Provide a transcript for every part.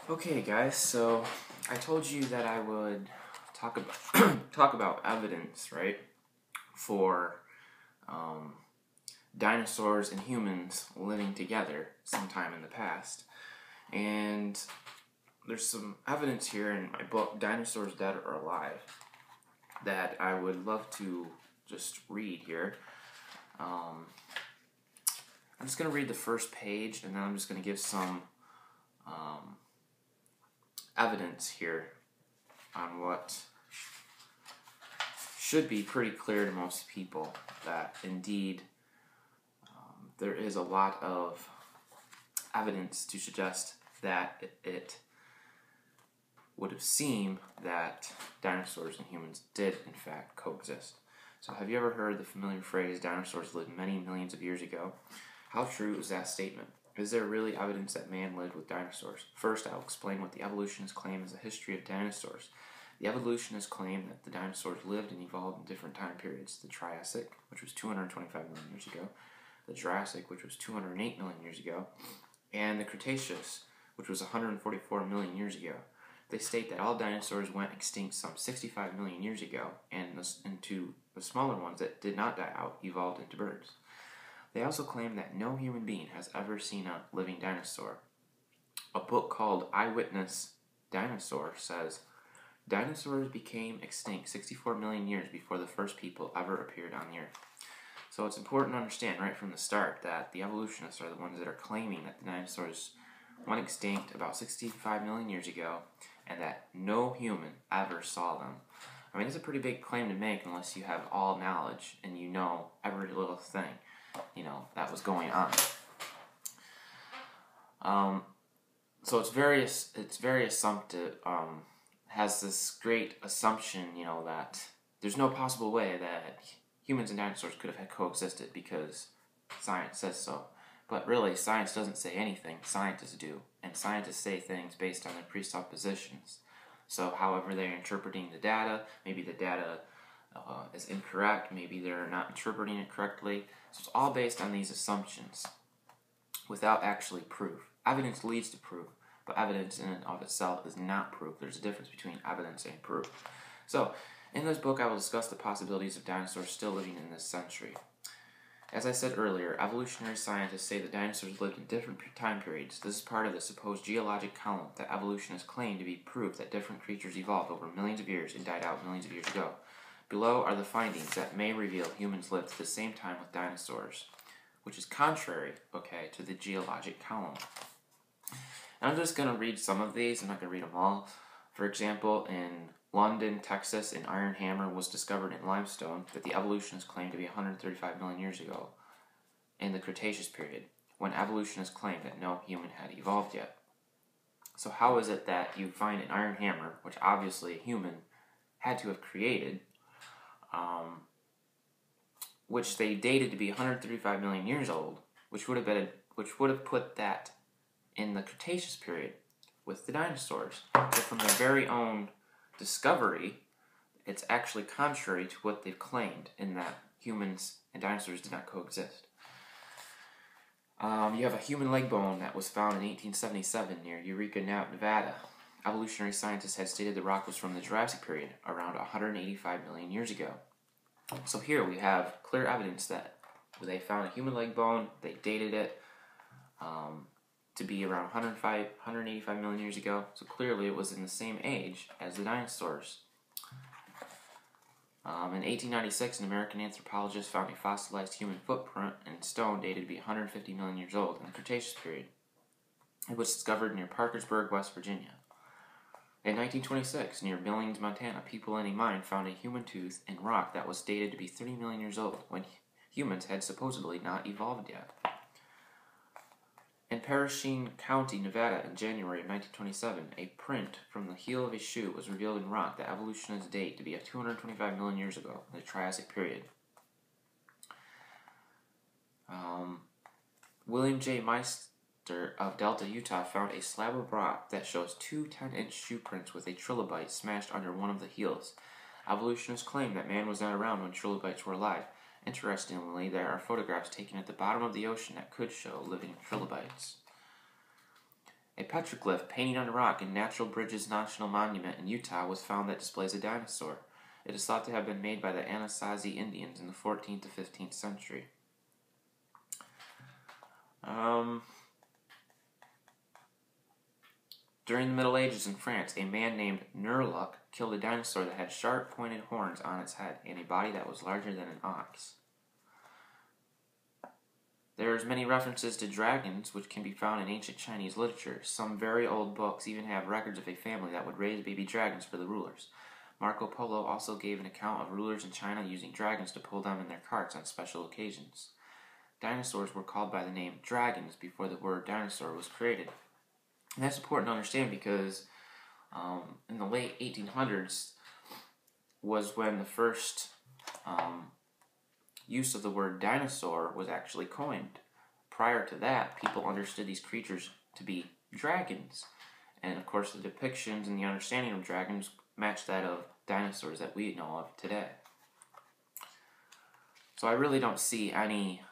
Okay, guys. So I told you that I would talk about talk about evidence, right, for um, dinosaurs and humans living together sometime in the past, and there's some evidence here in my book, Dinosaurs Dead or Alive, that I would love to just read here. I'm just going to read the first page, and then I'm just going to give some evidence here on what should be pretty clear to most people, that indeed there is a lot of evidence to suggest that it would have seemed that dinosaurs and humans did in fact coexist. So have you ever heard the familiar phrase, dinosaurs lived many millions of years ago? How true is that statement? Is there really evidence that man lived with dinosaurs? First, I'll explain what the evolutionists claim is the history of dinosaurs. The evolutionists claim that the dinosaurs lived and evolved in different time periods. The Triassic, which was 225 million years ago, the Jurassic, which was 208 million years ago, and the Cretaceous, which was 144 million years ago. They state that all dinosaurs went extinct some 65 million years ago, and the smaller ones that did not die out evolved into birds. They also claim that no human being has ever seen a living dinosaur. A book called Eyewitness Dinosaur says, dinosaurs became extinct 64 million years before the first people ever appeared on the earth. So it's important to understand right from the start that the evolutionists are the ones that are claiming that the dinosaurs went extinct about 65 million years ago and that no human ever saw them. I mean, it's a pretty big claim to make unless you have all knowledge and you know every little thing, that was going on. So it's very assumptive, has this great assumption, that there's no possible way that humans and dinosaurs could have coexisted because science says so. But really, science doesn't say anything, scientists do. And scientists say things based on their presuppositions. So however they're interpreting the data, maybe the data is incorrect, maybe they're not interpreting it correctly. So it's all based on these assumptions without actually proof. Evidence leads to proof, but evidence in and of itself is not proof. There's a difference between evidence and proof. So, in this book I will discuss the possibilities of dinosaurs still living in this century. As I said earlier, evolutionary scientists say that dinosaurs lived in different time periods. This is part of the supposed geologic column that evolutionists claim to be proof that different creatures evolved over millions of years and died out millions of years ago. Below are the findings that may reveal humans lived at the same time with dinosaurs, which is contrary, to the geologic column. And I'm just going to read some of these. I'm not going to read them all. For example, in London, Texas, an iron hammer was discovered in limestone that the evolutionists claim to be 135 million years ago in the Cretaceous period, when evolutionists claimed that no human had evolved yet. So how is it that you find an iron hammer, which obviously a human had to have created, which they dated to be 135 million years old, which would have put that in the Cretaceous period with the dinosaurs. So from their very own discovery, it's actually contrary to what they've claimed, in that humans and dinosaurs did not coexist. You have a human leg bone that was found in 1877 near Eureka, Nevada. Evolutionary scientists had stated the rock was from the Jurassic period, around 185 million years ago. So here we have clear evidence that they found a human leg bone, they dated it to be around 185 million years ago, so clearly it was in the same age as the dinosaurs. In 1896, an American anthropologist found a fossilized human footprint in stone dated to be 150 million years old in the Cretaceous period. It was discovered near Parkersburg, West Virginia. In 1926, near Billings, Montana, people in a mine found a human tooth in rock that was dated to be 30 million years old, when humans had supposedly not evolved yet. In Pershing County, Nevada, in January of 1927, a print from the heel of a shoe was revealed in rock that evolutionists date to be 225 million years ago, in the Triassic period. William J. Meister of Delta, Utah, found a slab of rock that shows two 10-inch shoe prints with a trilobite smashed under one of the heels. Evolutionists claim that man was not around when trilobites were alive. Interestingly, there are photographs taken at the bottom of the ocean that could show living trilobites. A petroglyph painted on a rock in Natural Bridges National Monument in Utah was found that displays a dinosaur. It is thought to have been made by the Anasazi Indians in the 14th to 15th century. During the Middle Ages in France, a man named Nerluck killed a dinosaur that had sharp pointed horns on its head and a body that was larger than an ox. There's many references to dragons which can be found in ancient Chinese literature. Some very old books even have records of a family that would raise baby dragons for the rulers. Marco Polo also gave an account of rulers in China using dragons to pull them in their carts on special occasions. Dinosaurs were called by the name dragons before the word dinosaur was created. And that's important to understand because in the late 1800s was when the first use of the word dinosaur was actually coined. Prior to that, people understood these creatures to be dragons. And of course, the depictions and the understanding of dragons match that of dinosaurs that we know of today. So I really don't see any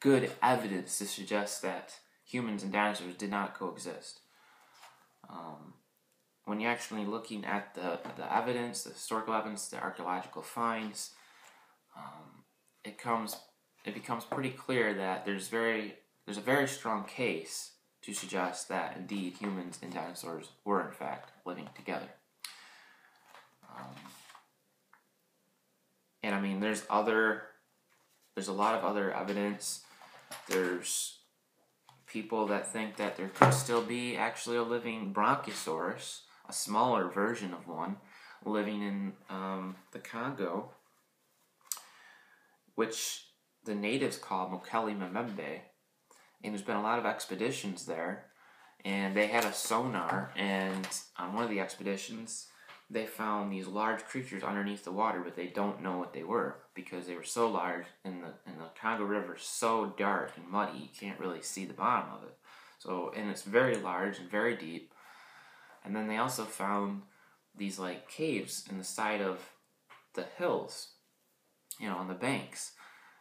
good evidence to suggest that humans and dinosaurs did not coexist. When you're actually looking at the evidence, the historical evidence, the archaeological finds, it becomes pretty clear that there's a very strong case to suggest that indeed humans and dinosaurs were in fact living together. And I mean, there's a lot of other evidence. There's people that think that there could still be actually a living Bronchosaurus, a smaller version of one, living in the Congo, which the natives call Mokele Mbembe. And there's been a lot of expeditions there, and they had a sonar, and on one of the expeditions, they found these large creatures underneath the water, but they don't know what they were because they were so large, and the Congo River is so dark and muddy, you can't really see the bottom of it. So, and it's very large and very deep. And then they also found these like caves in the side of the hills, on the banks,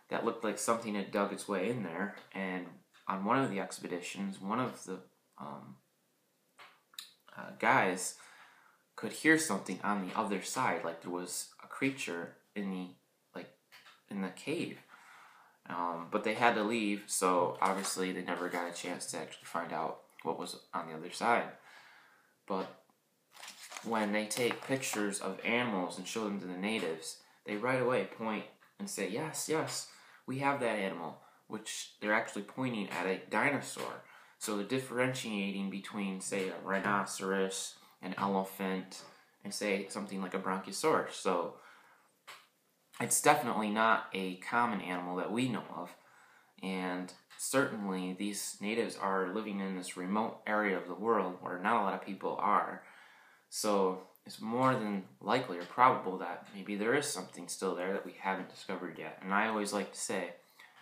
that looked like something had dug its way in there. And on one of the expeditions, one of the guys could hear something on the other side, like there was a creature in the cave. But they had to leave, so obviously they never got a chance to actually find out what was on the other side. But when they take pictures of animals and show them to the natives, they right away point and say, yes, we have that animal, which they're actually pointing at a dinosaur. So they're differentiating between, say, a rhinoceros, an elephant, and say something like a Bronchosaurus. So it's definitely not a common animal that we know of. And certainly these natives are living in this remote area of the world where not a lot of people are. So it's more than likely or probable that maybe there is something still there that we haven't discovered yet. And I always like to say,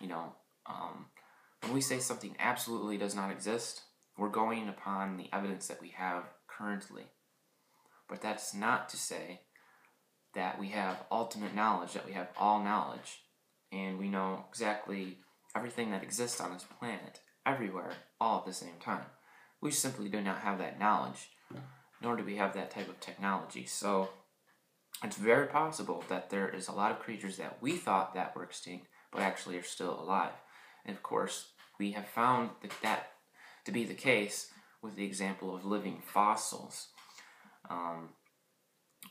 when we say something absolutely does not exist, we're going upon the evidence that we have currently. But that's not to say that we have ultimate knowledge, that we have all knowledge, and we know exactly everything that exists on this planet, everywhere, all at the same time. We simply do not have that knowledge, nor do we have that type of technology. So it's very possible that there is a lot of creatures that we thought that were extinct, but actually are still alive. And of course, we have found that to be the case with the example of living fossils.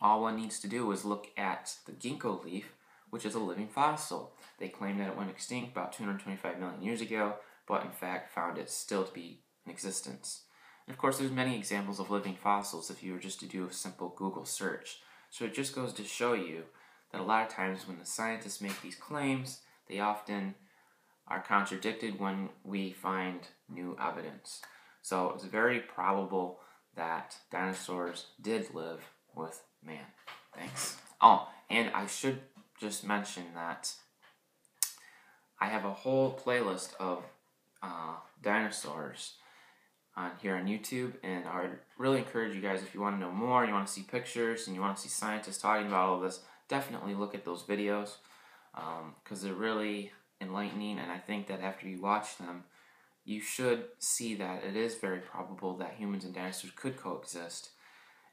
All one needs to do is look at the ginkgo leaf, which is a living fossil. They claim that it went extinct about 225 million years ago, but in fact found it still to be in existence. And of course, there's many examples of living fossils if you were just to do a simple Google search. So it just goes to show you that a lot of times when the scientists make these claims, they often are contradicted when we find new evidence. So it's very probable that dinosaurs did live with man. Thanks. Oh, and I should just mention that I have a whole playlist of dinosaurs here on YouTube, and I would really encourage you guys, if you want to know more, you want to see pictures, and you want to see scientists talking about all of this, definitely look at those videos, because they're really enlightening, and I think that after you watch them, you should see that it is very probable that humans and dinosaurs could coexist,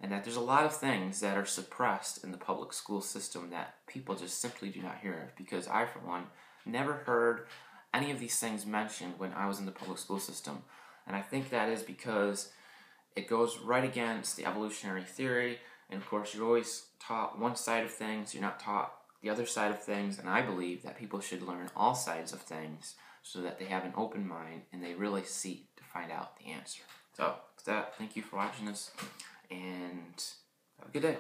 and that there's a lot of things that are suppressed in the public school system that people just simply do not hear of, because I, for one, never heard any of these things mentioned when I was in the public school system. And I think that is because it goes right against the evolutionary theory, and of course you're always taught one side of things, you're not taught the other side of things, and I believe that people should learn all sides of things so that they have an open mind and they really seek to find out the answer. So, with that, thank you for watching this, and have a good day.